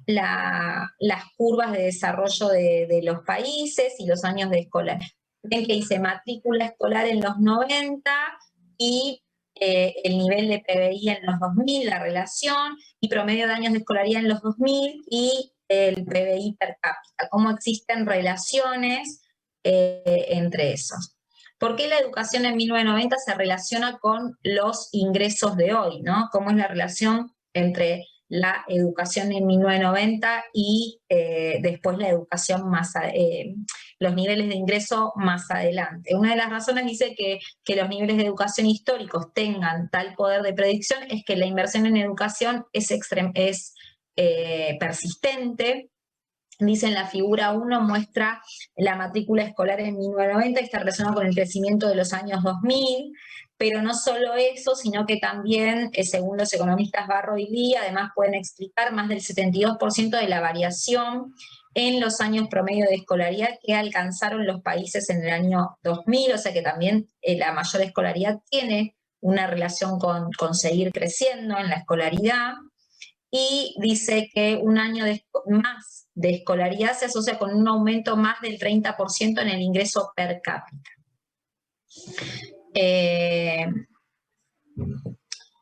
las curvas de desarrollo de los países y los años de escolar. Ven que dice matrícula escolar en los 90 y el nivel de PBI en los 2000, la relación, y promedio de años de escolaridad en los 2000 y el PBI per cápita, cómo existen relaciones entre esos. ¿Por qué la educación en 1990 se relaciona con los ingresos de hoy, ¿no? ¿Cómo es la relación entre la educación en 1990 y después la educación los niveles de ingreso más adelante? Una de las razones dice que los niveles de educación históricos tengan tal poder de predicción es que la inversión en educación es persistente. Dice en la figura 1, muestra la matrícula escolar en 1990 y está relacionada con el crecimiento de los años 2000, pero no solo eso, sino que también, según los economistas Barro y Lee, además pueden explicar más del 72% de la variación en los años promedio de escolaridad que alcanzaron los países en el año 2000, o sea que también la mayor escolaridad tiene una relación con seguir creciendo en la escolaridad. Y dice que un año más de escolaridad se asocia con un aumento más del 30% en el ingreso per cápita.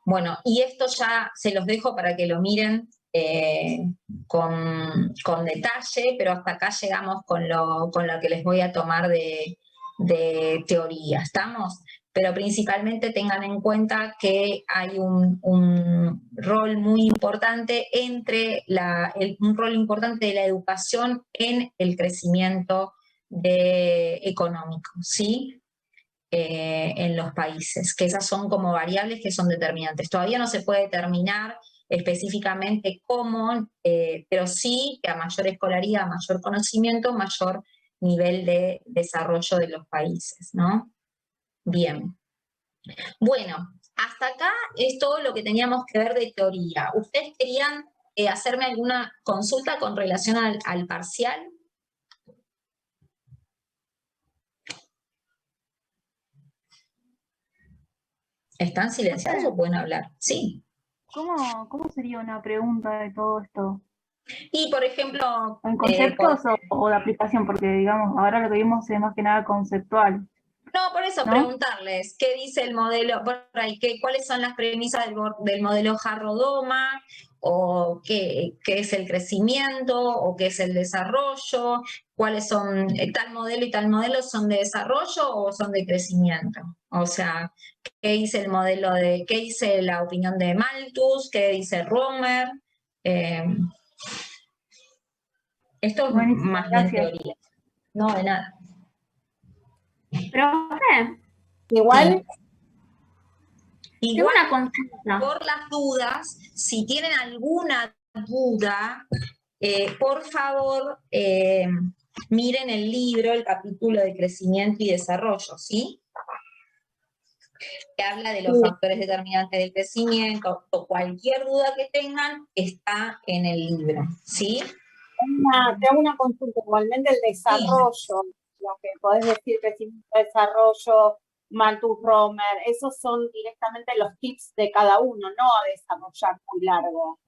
Bueno, y esto ya se los dejo para que lo miren con detalle, pero hasta acá llegamos con lo que les voy a tomar de teoría, ¿estamos? Pero principalmente tengan en cuenta que hay un rol muy importante un rol importante de la educación en el crecimiento económico, ¿sí? En los países, que esas son como variables que son determinantes. Todavía no se puede determinar específicamente cómo, pero sí que a mayor escolaridad, a mayor conocimiento, mayor nivel de desarrollo de los países, ¿no? Bien. Bueno, hasta acá es todo lo que teníamos que ver de teoría. ¿Ustedes querían hacerme alguna consulta con relación al parcial? ¿Están silenciados o pueden hablar? Sí. ¿Cómo sería una pregunta de todo esto? Y, por ejemplo... ¿En conceptos o de aplicación? Porque, digamos, ahora lo que vimos es más que nada conceptual. No, por eso, ¿no? Preguntarles, ¿qué dice el modelo? Por ahí, ¿cuáles son las premisas del modelo Harrod-Doma? ¿O qué es el crecimiento? ¿O qué es el desarrollo? ¿Cuáles son, tal modelo y tal modelo son de desarrollo o son de crecimiento? O sea, ¿qué dice el modelo qué dice la opinión de Malthus? ¿Qué dice Romer? Esto es más de teoría. No, de nada. Profe, igual tengo una consulta. Por las dudas, si tienen alguna duda, por favor, miren el libro, el capítulo de crecimiento y desarrollo, ¿sí? Que habla de los factores determinantes del crecimiento, o cualquier duda que tengan está en el libro, ¿sí? Te hago una consulta, igualmente el desarrollo, sí. Lo que podés decir, crecimiento, desarrollo, Malthus, Romer, esos son directamente los tips de cada uno, no a desarrollar muy largo.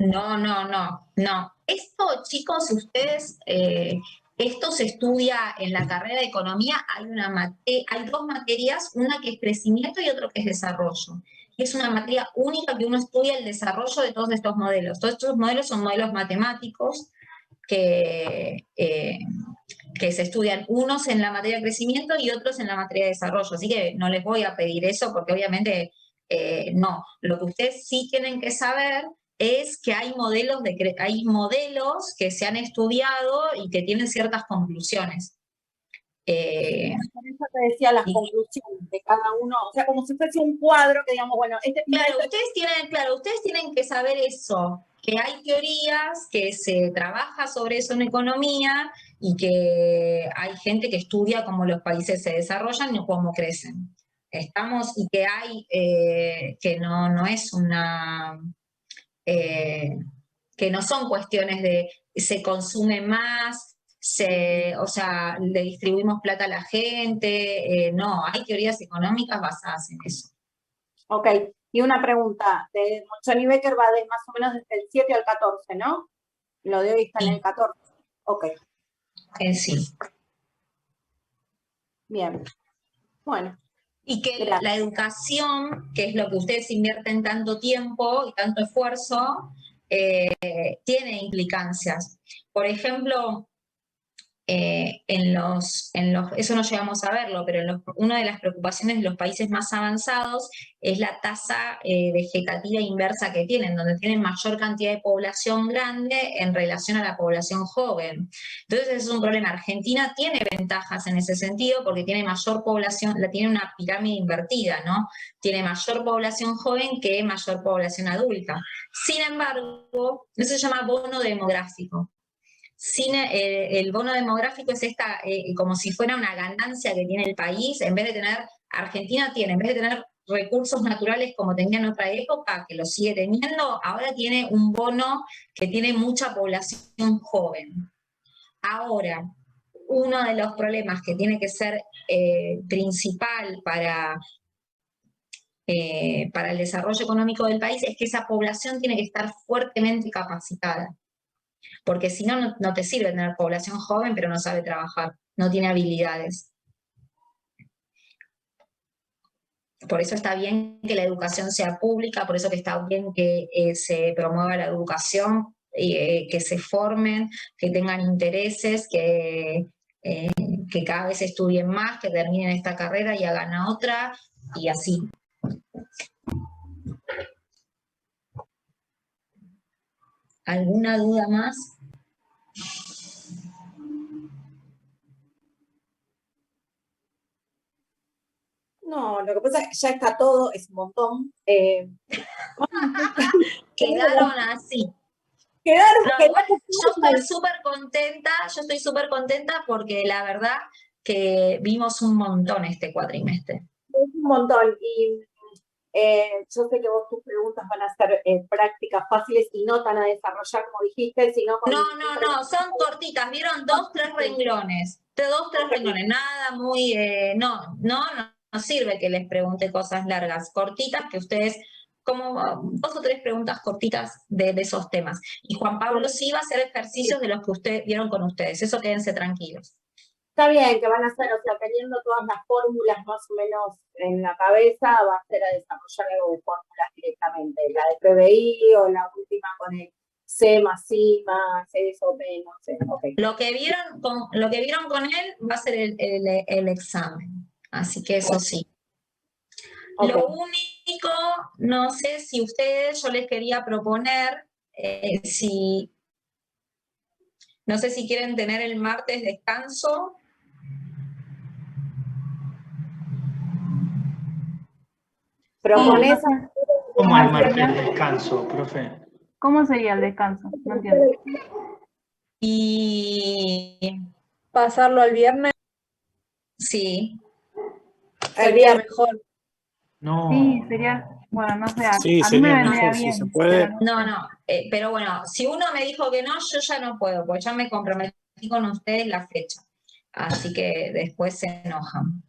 No. Esto, chicos, ustedes, esto se estudia en la carrera de economía, hay dos materias, una que es crecimiento y otra que es desarrollo. Y es una materia única que uno estudia el desarrollo de todos estos modelos. Todos estos modelos son modelos matemáticos que se estudian unos en la materia de crecimiento y otros en la materia de desarrollo. Así que no les voy a pedir eso porque obviamente No, lo que ustedes sí tienen que saber es que hay modelos que se han estudiado y que tienen ciertas conclusiones. Por eso te decía las conclusiones de cada uno, o sea, como si fuese un cuadro que digamos, bueno, Claro, ustedes tienen que saber eso, que hay teorías, que se trabaja sobre eso en economía y que hay gente que estudia cómo los países se desarrollan y cómo crecen. Y que hay, que no es una, que no son cuestiones de se consume más, o sea, le distribuimos plata a la gente, no, hay teorías económicas basadas en eso. Ok, y una pregunta, de Johnny Becker va más o menos desde el 7 al 14, ¿no? Lo de hoy está en el 14. Ok. Sí. Bien. Bueno. Y que la educación, que es lo que ustedes invierten tanto tiempo y tanto esfuerzo, tiene implicancias. Por ejemplo, eso no llegamos a verlo, pero una de las preocupaciones de los países más avanzados es la tasa vegetativa inversa que tienen, donde tienen mayor cantidad de población grande en relación a la población joven. Entonces es un problema. Argentina tiene ventajas en ese sentido porque tiene mayor población, tiene una pirámide invertida, ¿no? Tiene mayor población joven que mayor población adulta. Sin embargo, eso se llama bono demográfico. El bono demográfico es como si fuera una ganancia que tiene el país, en vez de tener, Argentina tiene, en vez de tener recursos naturales como tenía en otra época, que lo sigue teniendo, ahora tiene un bono que tiene mucha población joven. Ahora, uno de los problemas que tiene que ser principal para el desarrollo económico del país es que esa población tiene que estar fuertemente capacitada. Porque si no, no te sirve tener población joven, pero no sabe trabajar, no tiene habilidades. Por eso está bien que la educación sea pública, por eso que está bien que se promueva la educación, que se formen, que tengan intereses, que cada vez estudien más, que terminen esta carrera y hagan otra, y así. ¿Alguna duda más? No, lo que pasa es que ya está todo, es un montón. Quedaron así. Yo estoy súper contenta porque la verdad que vimos un montón este cuatrimestre. Un montón, y yo sé que vos tus preguntas van a ser prácticas fáciles y no tan a desarrollar como dijiste, sino con... No, son cortitas, ¿vieron? 2, 3 renglones. 2, 3 renglones, nada muy... No sirve que les pregunte cosas largas, cortitas, que ustedes, como 2 o 3 preguntas cortitas de esos temas. Y Juan Pablo sí va a hacer ejercicios de los que ustedes vieron con ustedes, eso quédense tranquilos. Está bien que van a hacer, o sea, teniendo todas las fórmulas más o menos en la cabeza, va a ser a desarrollar algo de fórmulas directamente, la de PBI o la última con el C más I más eso, B, no sé. Okay. Lo que vieron con él va a ser el examen, así que eso sí. Okay. Lo único, no sé si ustedes, yo les quería proponer, no sé si quieren tener el martes descanso. Propones. ¿Cómo el martes descanso, profe? ¿Cómo sería el descanso? No entiendo. Y pasarlo al viernes. Sí. Sería mejor. No. Sí, sería, bueno, no sé, sí, a mí me vendría mejor, bien. Si se puede. Pero bueno, si uno me dijo que no, yo ya no puedo, porque ya me comprometí con ustedes la fecha. Así que después se enojan.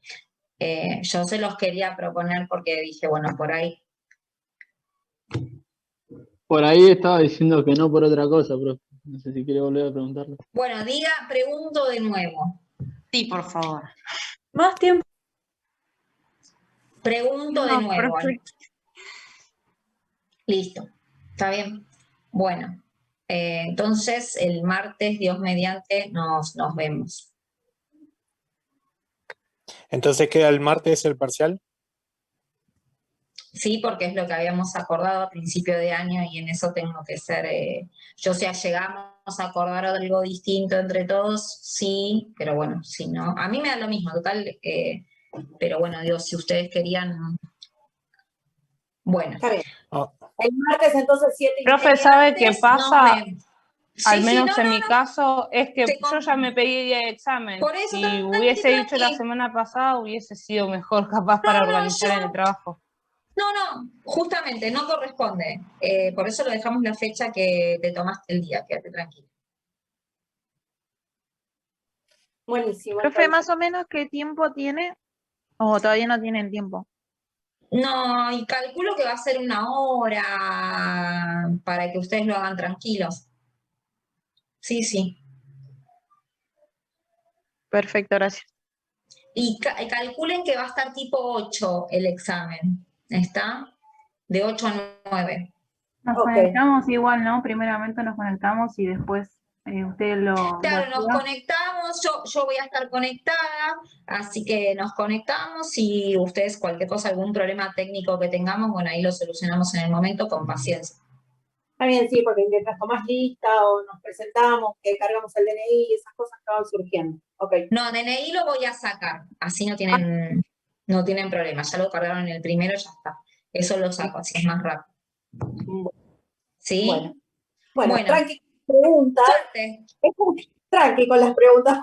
Yo se los quería proponer porque dije, bueno, por ahí. Por ahí estaba diciendo que no por otra cosa, profe. No sé si quiere volver a preguntarle. Bueno, pregunto de nuevo. Sí, por favor. Más tiempo. Pregunto de nuevo. Profe. Listo. ¿Está bien? Bueno. Entonces, el martes, Dios mediante, nos vemos. Entonces, ¿queda el martes el parcial? Sí, porque es lo que habíamos acordado a principio de año y en eso tengo que ser, yo si llegamos a acordar algo distinto entre todos, sí, pero bueno, si no, a mí me da lo mismo, total, pero bueno, digo, si ustedes querían, bueno. Está bien. El martes entonces 7:30. Profe, ¿sabe qué Antes pasa? nos vemos. Al Sí, sí, menos no, en no, mi no. caso, es que Te yo ya con- me pedí día de examen. Por eso, Si hubiese dicho la tranqui. semana pasada, hubiese sido mejor capaz para No, no, organizar en el trabajo. No, justamente, no corresponde. Por eso lo dejamos la fecha que te tomaste el día, quédate tranquilo. Buenísimo. Profe, entonces. más o menos qué tiempo tiene, o todavía no tienen tiempo. No, y calculo que va a ser 1 hora para que ustedes lo hagan tranquilos. Sí, sí. Perfecto, gracias. Y calculen que va a estar tipo 8 el examen. ¿Está? De 8 a 9. Nos Ok. conectamos igual, ¿no? Primeramente nos conectamos y después ustedes lo Claro, nos activan. conectamos, yo voy a estar conectada, así que nos conectamos y ustedes cualquier cosa, algún problema técnico que tengamos, bueno, ahí lo solucionamos en el momento con paciencia. Está bien, sí, porque mientras tomás lista o nos presentamos, que cargamos el DNI, esas cosas que van surgiendo. Ok. No, DNI lo voy a sacar, así no tienen problema, ya lo cargaron en el primero, ya está. Eso lo saco, así es más rápido. ¿Sí? Bueno, Bueno. tranqui, preguntas. Suerte. Tranqui con las preguntas.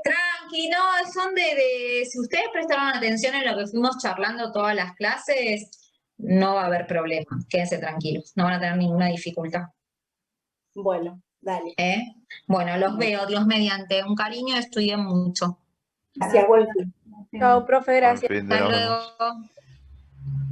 Tranqui, no, son si ustedes prestaron atención en lo que fuimos charlando todas las clases, no va a haber problema, quédense tranquilos, no van a tener ninguna dificultad. Bueno, dale. Bueno, los veo, Dios mediante, un cariño, estudien mucho. Gracias, buen fin. Chao, profe, gracias. Buen fin de, Hasta nos vemos. luego.